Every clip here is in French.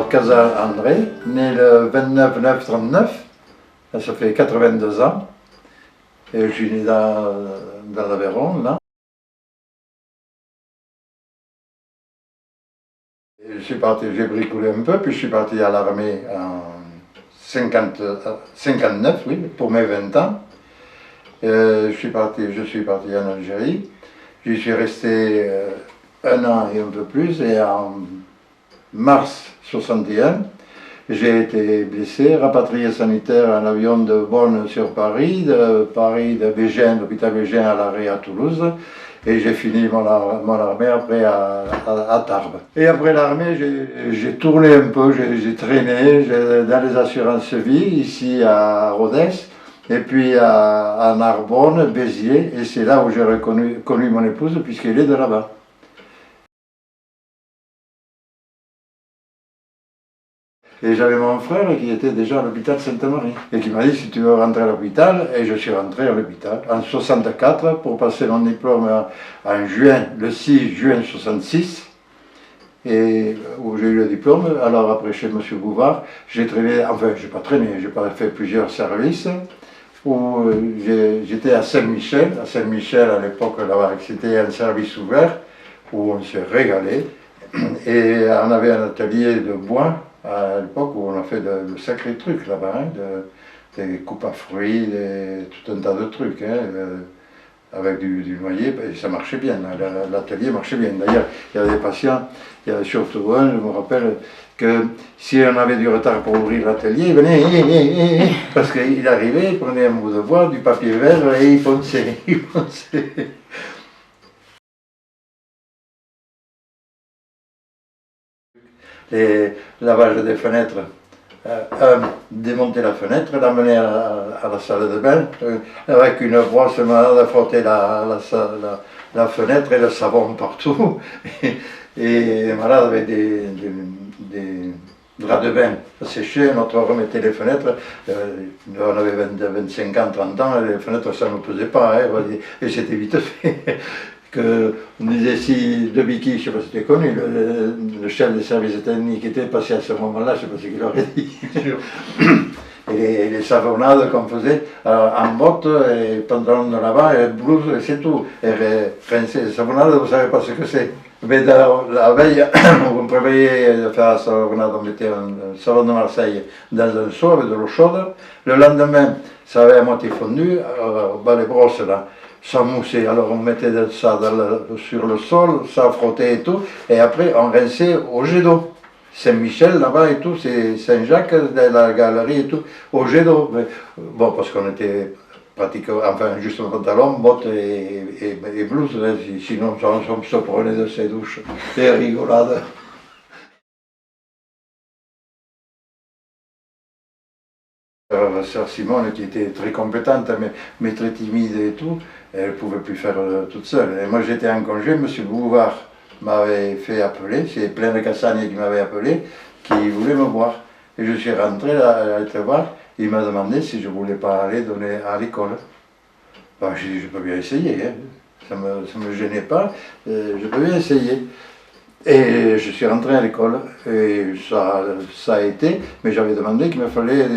Casa André, né le 29-9-39, ça fait 82 ans, et je suis né dans l'Aveyron, là. Je suis parti, j'ai bricolé un peu, puis je suis parti à l'armée en 59, oui, pour mes 20 ans. Je suis parti en Algérie. J'y suis resté un an et un peu plus, et en mars 61, j'ai été blessé, rapatrié sanitaire en avion de Bonn sur Paris, de Bégin, l'hôpital Bégin à l'arrêt à Toulouse, et j'ai fini mon armée après à Tarbes. Et après l'armée, j'ai tourné un peu, j'ai traîné dans les assurances vie, ici à Rodez, et puis à Narbonne, Béziers, et c'est là où j'ai connu mon épouse, puisqu'elle est de là-bas. Et j'avais mon frère qui était déjà à l'hôpital Sainte-Marie et qui m'a dit si tu veux rentrer à l'hôpital, et je suis rentré à l'hôpital en 64 pour passer mon diplôme en juin, le 6 juin 66, et où j'ai eu le diplôme. Alors après chez M. Bouvard, j'ai traîné, enfin j'ai pas traîné, j'ai pas fait plusieurs services, où j'étais à Saint-Michel. À Saint-Michel à l'époque, c'était un service ouvert où on se régalait, et on avait un atelier de bois à l'époque où on a fait de sacrés trucs là-bas, hein, des coupes à fruits, tout un tas de trucs, hein, avec du noyer, et ça marchait bien, l'atelier marchait bien. D'ailleurs, il y avait des patients, il y avait surtout un, je me rappelle, que si on avait du retard pour ouvrir l'atelier, il venait, parce qu'il arrivait, il prenait un bout de bois, du papier vert, et il ponçait, Les lavages des fenêtres, démonter la fenêtre, l'amener à la salle de bain, avec une brosse malade à frotter la fenêtre et le savon partout, et malade avec des draps de bain séchés, notre remettait les fenêtres, on avait 25 ans, 30 ans, les fenêtres ça ne nous pesait pas, hein, et c'était vite fait. On disait si De Bicky, je ne sais pas si tu es connu, le chef des services techniques était passé à ce moment-là, je ne sais pas ce qu'il aurait dit. Et les savonnades qu'on faisait en bottes, et pantalon de là-bas, et blouse, et c'est tout. Et rincer les savonnades, vous ne savez pas ce que c'est. Mais la veille, on prévoyait de faire la savonnade, on mettait un savon de Marseille dans un seau avec de l'eau chaude. Le lendemain, ça avait à moitié fondu, au bas des brosses là. Ça moussait, alors on mettait ça sur le sol, ça frottait et tout, et après on rinçait au jet d'eau. Saint-Michel là-bas et tout, c'est Saint-Jacques, la galerie et tout, au jet d'eau. Bon, parce qu'on était pratiquement, enfin juste en pantalon, bottes et blouse, hein, sinon on se prenait de ces douches, des rigolades. Sœur Simone qui était très compétente mais très timide et tout, elle ne pouvait plus faire toute seule. Et moi j'étais en congé, M. Bouvard m'avait fait appeler, c'est plein de Cassagne qui m'avait appelé, qui voulait me voir. Et je suis rentré à le voir, il m'a demandé si je ne voulais pas aller donner à l'école. Ben, j'ai dit je peux bien essayer, hein. Ça ne me gênait pas, je peux bien essayer. Et je suis rentré à l'école, et ça a été, mais j'avais demandé qu'il me fallait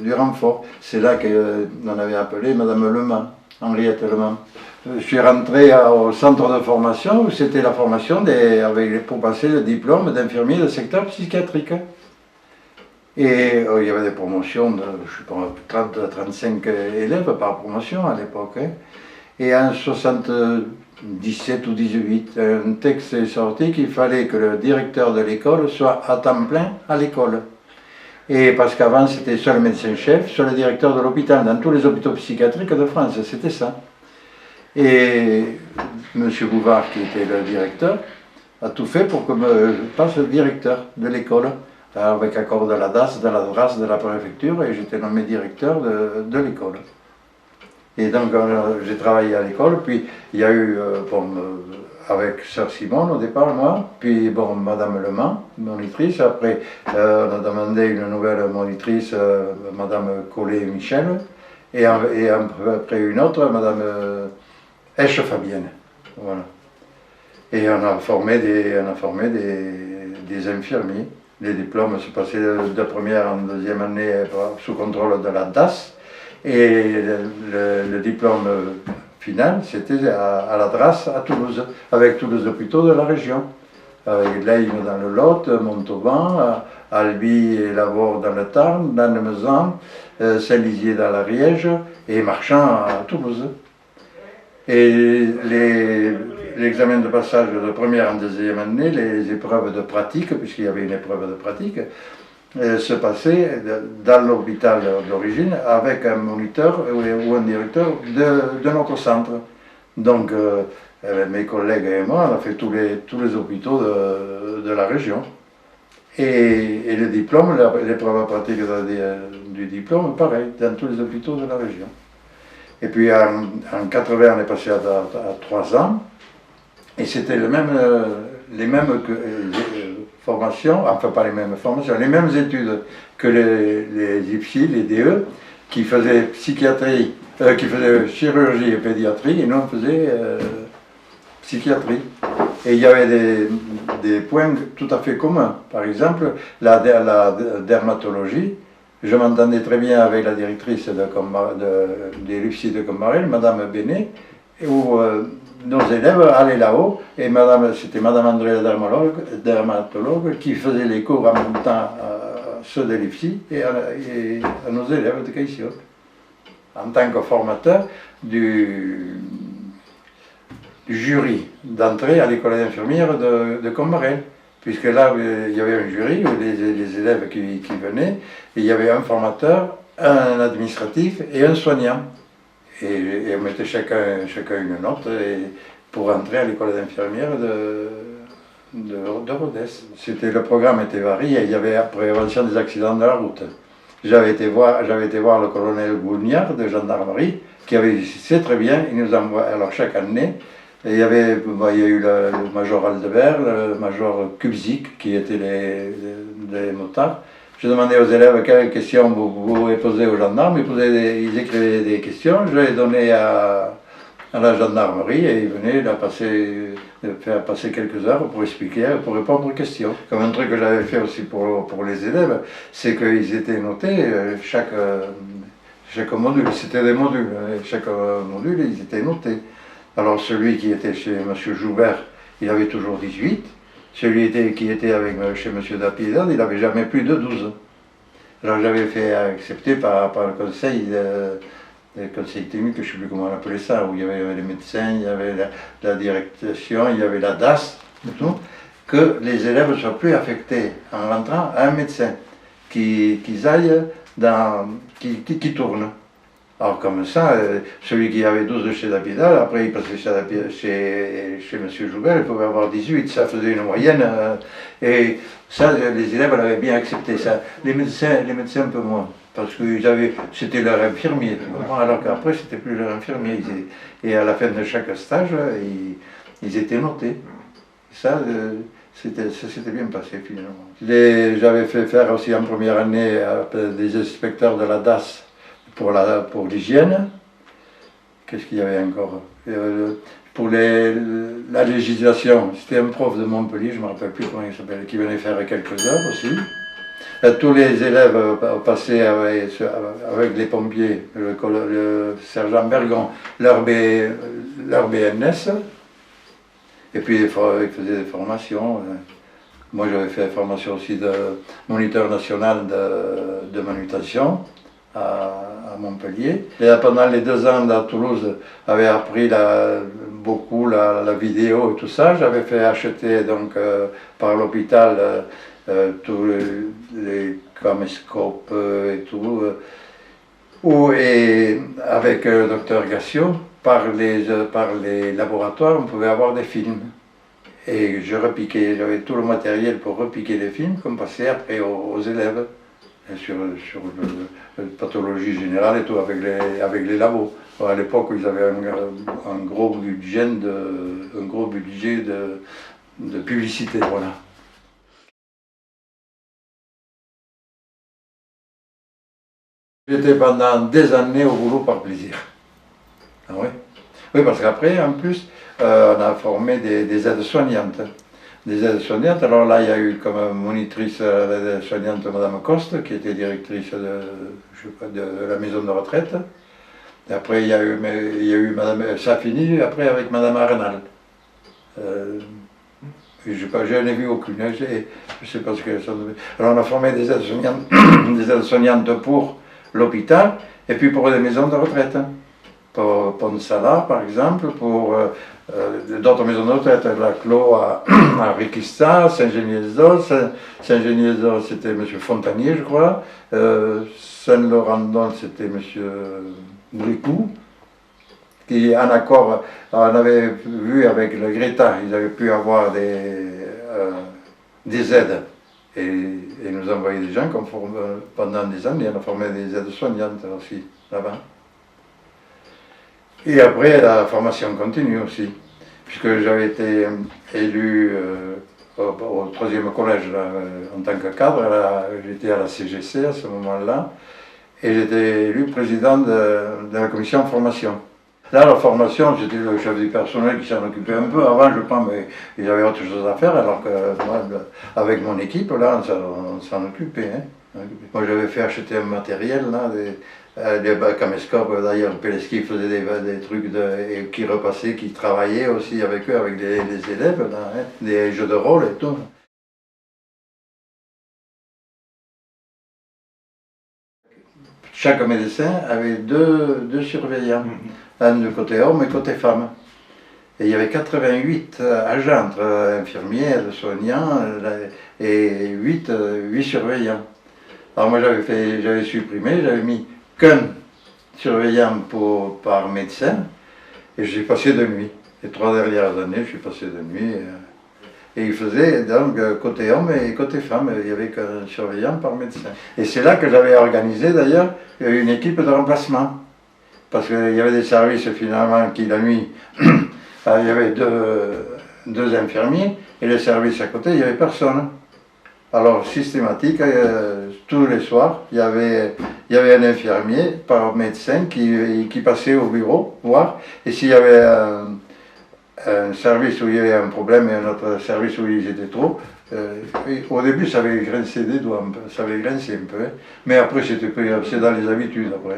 du renfort. C'est là qu'on avait appelé Madame Lemans, Henriette Lemans. Je suis rentré au centre de formation, où c'était la formation pour passer le diplôme d'infirmier de secteur psychiatrique. Et il y avait des promotions de, je sais pas, 30 à 35 élèves par promotion à l'époque, hein. Et en 77 ou 18, un texte est sorti qu'il fallait que le directeur de l'école soit à temps plein à l'école. Et parce qu'avant c'était soit le médecin-chef, soit le directeur de l'hôpital, dans tous les hôpitaux psychiatriques de France, c'était ça. Et M. Bouvard, qui était le directeur, a tout fait pour que je passe le directeur de l'école, avec accord de la DAS, de la DRAS, de la préfecture, et j'étais nommé directeur de l'école. Et donc j'ai travaillé à l'école, puis il y a eu, avec Sœur Simone au départ, moi, puis bon, Madame Lemans, monitrice, après on a demandé une nouvelle monitrice, Madame Collet-Michel, et après une autre, Madame Esch-Fabienne, voilà. Et on a formé des infirmiers. Les diplômes se passaient de première en deuxième année sous contrôle de la DAS. Et le diplôme final, c'était à la DRAS à Toulouse, avec tous les hôpitaux de la région. Avec Leyme dans le Lot, Montauban, Albi et Lavore dans le Tarn, Lannemezan, Saint-Lizier dans l'Ariège et Marchand à Toulouse. Et l'examen de passage de première en deuxième année, les épreuves de pratique, puisqu'il y avait une épreuve de pratique, se passaient dans l'hôpital d'origine avec un moniteur ou un directeur de notre centre. Donc mes collègues et moi, on a fait tous les hôpitaux de la région. Et le diplôme, l'épreuve pratique du diplôme, pareil, dans tous les hôpitaux de la région. Et puis en 80, on est passé à 3 ans, et c'était les mêmes formations, enfin pas les mêmes formations, les mêmes études que les IPSI, les DE, qui faisaient psychiatrie, qui faisaient chirurgie et pédiatrie, et nous on faisait psychiatrie. Et il y avait des points tout à fait communs. Par exemple, la dermatologie. Je m'entendais très bien avec la directrice des Lucie de Combarel, Madame Bénet, où nos élèves allaient là-haut, et c'était Madame André, la dermatologue, qui faisait les cours en même temps à ceux de l'IFSI et à nos élèves de Caïssiot, en tant que formateur du jury d'entrée à l'école d'infirmière de Combarel. Puisque là, il y avait un jury, les élèves qui venaient, et il y avait un formateur, un administratif et un soignant. Et on mettait chacun une note pour entrer à l'école d'infirmière de Rodez. Le programme était varié, il y avait la prévention des accidents de la route. J'avais été voir le colonel Gougnard de gendarmerie, qui c'est très bien, il nous envoie, alors chaque année, et il y a eu le major Aldebert, le major Kubzik, qui étaient les motards. Je demandais aux élèves quelles questions vous pouvez poser aux gendarmes. Ils écrivaient des questions, je les donnais à la gendarmerie et ils venaient faire passer quelques heures pour expliquer, pour répondre aux questions. Comme un truc que j'avais fait aussi pour les élèves, c'est qu'ils étaient notés, chaque module, c'était des modules, chaque module ils étaient notés. Alors celui qui était chez M. Joubert, il avait toujours 18. Celui qui était chez M. Dapiedad, il n'avait jamais plus de 12. Alors j'avais fait accepter par le conseil technique, je ne sais plus comment on appelait ça, où il y avait les médecins, il y avait la direction, il y avait la DAS, et tout, que les élèves ne soient plus affectés en rentrant à un médecin, qu'ils aillent qui tourne. Alors comme ça, celui qui avait 12 chez Dapiedad, après il passait chez M. Joubert, il pouvait avoir 18, ça faisait une moyenne. Et ça, les élèves l'avaient bien accepté. Ça. Les médecins un peu moins, parce que c'était leur infirmier, alors qu'après c'était plus leur infirmier. Et à la fin de chaque stage, ils étaient notés. Ça s'était bien passé finalement. J'avais fait faire aussi en première année des inspecteurs de la DAS, pour l'hygiène. Qu'est-ce qu'il y avait encore pour la législation, c'était un prof de Montpellier, je ne me rappelle plus comment il s'appelle, qui venait faire quelques heures aussi. Tous les élèves passaient avec les pompiers, le sergent Bergon, leur BNS, et puis ils faisaient des formations. Moi j'avais fait la formation aussi de moniteur national de manutention à Montpellier. Et pendant les 2 ans à Toulouse, j'avais appris beaucoup la vidéo et tout ça. J'avais fait acheter donc par l'hôpital tous les caméscopes et tout. Et avec le docteur Gassio, par les laboratoires, on pouvait avoir des films. Et je repiquais, j'avais tout le matériel pour repiquer les films qu'on passait après aux élèves. Sur la pathologie générale et tout, avec les labos. À l'époque, ils avaient un gros budget de publicité, voilà. J'étais pendant des années au boulot par plaisir. Ah oui. Oui, parce qu'après, en plus, on a formé des aides-soignantes. des aides-soignantes. Alors là, il y a eu comme monitrice l'aide-soignante Madame Coste, qui était directrice je sais pas, de la maison de retraite. Et après, il y a eu Madame, ça a fini après avec Madame Arnal. Je n'ai vu aucune, je sais pas ce qu'elles sont. Alors on a formé des aides-soignantes des aides-soignantes pour l'hôpital et puis pour les maisons de retraite. Pour Ponsala par exemple, pour d'autres maisons de retraite, la Clos à Riquista, Saint-Geniez-d'Os, Saint-Geniez-d'Os c'était M. Fontanier je crois, Saint-Laurent-d'On c'était M. Bricou, qui en accord, on avait vu avec le Greta, ils avaient pu avoir des aides et nous envoyer des gens comme pendant des années, on a formé des aides soignantes aussi là-bas. Et après la formation continue aussi, puisque j'avais été élu au troisième collège là, en tant que cadre, j'étais à la CGC à ce moment-là, et j'étais élu président de la commission formation. Là, la formation, j'étais le chef du personnel qui s'en occupait un peu. Avant, je pense, mais ils avaient autre chose à faire, alors que moi, avec mon équipe, là, on s'en occupait. Hein. Moi, j'avais fait acheter un matériel, là, des caméscopes. D'ailleurs, Peleski faisait des trucs, et qui repassaient, qui travaillaient aussi avec eux, avec les élèves, là, hein, des jeux de rôle et tout. Chaque médecin avait deux surveillants. Un de côté homme et côté femme. Et il y avait 88 agents entre infirmiers, soignants et 8 surveillants. Alors moi j'avais supprimé, j'avais mis qu'un surveillant par médecin et j'ai passé de nuit. Les 3 dernières années, je suis passé de nuit. Et il faisait donc côté homme et côté femme, il n'y avait qu'un surveillant par médecin. Et c'est là que j'avais organisé d'ailleurs une équipe de remplacement. Parce qu'il y avait des services finalement qui la nuit, il y avait deux infirmiers et les services à côté, il n'y avait personne. Alors systématique, tous les soirs, il y avait un infirmier par médecin qui passait au bureau voir, et s'il y avait un service où il y avait un problème et un autre service où ils étaient trop, au début ça avait grincé des doigts, ça avait grincé un peu, hein. Mais après c'est dans les habitudes après.